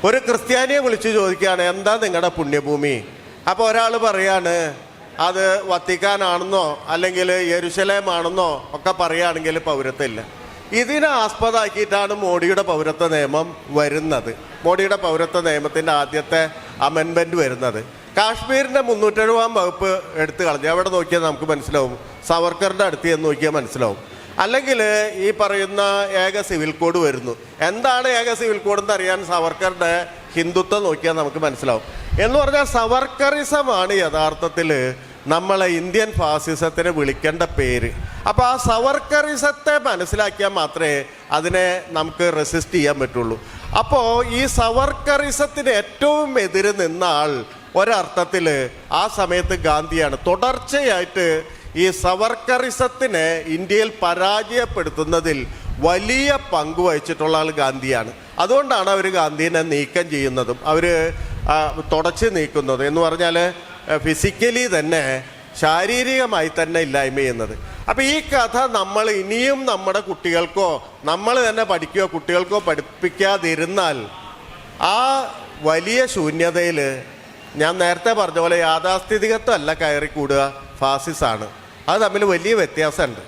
ഒരു ക്രിസ്ത്യാനിയെ വിളിച്ച് ചോദിക്കുകയാണ് എന്താ നിങ്ങളുടെ പുണ്യഭൂമി. അപ്പോൾ ഒരാൾ പറയാണ് അത് വത്തിക്കാനാണെന്നോ അല്ലെങ്കിൽ യെരുശലേം ആണെന്നോ ഒക്കെ പറയുകയാണെങ്കിൽ പൗരത്വമില്ല. ഇതിനെ ആസ്പദമാക്കിയിട്ടാണ് മോഡിയുടെ പൗരത്വ നിയമം വരുന്നത്. മോഡിയുടെ പൗരത്വ നിയമത്തിൻ്റെ ആദ്യത്തെ അമെൻമെൻറ്റ് വരുന്നത്. കാശ്മീരിൻ്റെ 370-ാം വകുപ്പ് എടുത്തു കളഞ്ഞു. എവിടെ നോക്കിയാൽ നമുക്ക് മനസ്സിലാവും. സവർക്കറിൻ്റെ അടുത്ത് എന്ന് നോക്കിയാൽ മനസ്സിലാവും. അല്ലെങ്കിൽ ഈ പറയുന്ന ഏക സിവിൽ കോഡ് വരുന്നു. എന്താണ് ഏക സിവിൽ കോഡ് എന്ന് അറിയാൻ സവർക്കറുടെ ഹിന്ദുത്വം നോക്കിയാൽ നമുക്ക് മനസ്സിലാവും. എന്ന് പറഞ്ഞാൽ സവർക്കറിസമാണ് യഥാർത്ഥത്തിൽ നമ്മളെ ഇന്ത്യൻ ഫാസിസത്തിനെ വിളിക്കേണ്ട പേര്. അപ്പോൾ ആ സവർക്കറിസത്തെ മനസ്സിലാക്കിയാൽ മാത്രമേ അതിനെ നമുക്ക് റെസിസ്റ്റ് ചെയ്യാൻ പറ്റുള്ളൂ. അപ്പോൾ ഈ സവർക്കറിസത്തിന് ഏറ്റവും എതിര് നിന്ന ആൾ ഒരർത്ഥത്തിൽ ആ സമയത്ത് ഗാന്ധിയാണ്. തുടർച്ചയായിട്ട് ഈ സവർക്കറിസത്തിനെ ഇന്ത്യയിൽ പരാജയപ്പെടുത്തുന്നതിൽ വലിയ പങ്ക് വഹിച്ചിട്ടുള്ള ആൾ ഗാന്ധിയാണ്. അതുകൊണ്ടാണ് അവർ ഗാന്ധിനെ നീക്കം ചെയ്യുന്നതും അവർ തുടച്ച് നീക്കുന്നത്. എന്ന് പറഞ്ഞാൽ ഫിസിക്കലി തന്നെ ശാരീരികമായി തന്നെ ഇല്ലായ്മ ചെയ്യുന്നത്. അപ്പോൾ ഈ കഥ നമ്മൾ ഇനിയും നമ്മുടെ കുട്ടികൾക്കോ നമ്മൾ തന്നെ പഠിക്കുകയോ കുട്ടികൾക്കോ പഠിപ്പിക്കാതിരുന്നാൽ ആ വലിയ ശൂന്യതയിൽ ഞാൻ നേരത്തെ പറഞ്ഞ പോലെ യാഥാസ്ഥിതികത്വമല്ല കയറി കൂടുക, ഫാസിസാണ്. അത് തമ്മിൽ വലിയ വ്യത്യാസമുണ്ട്.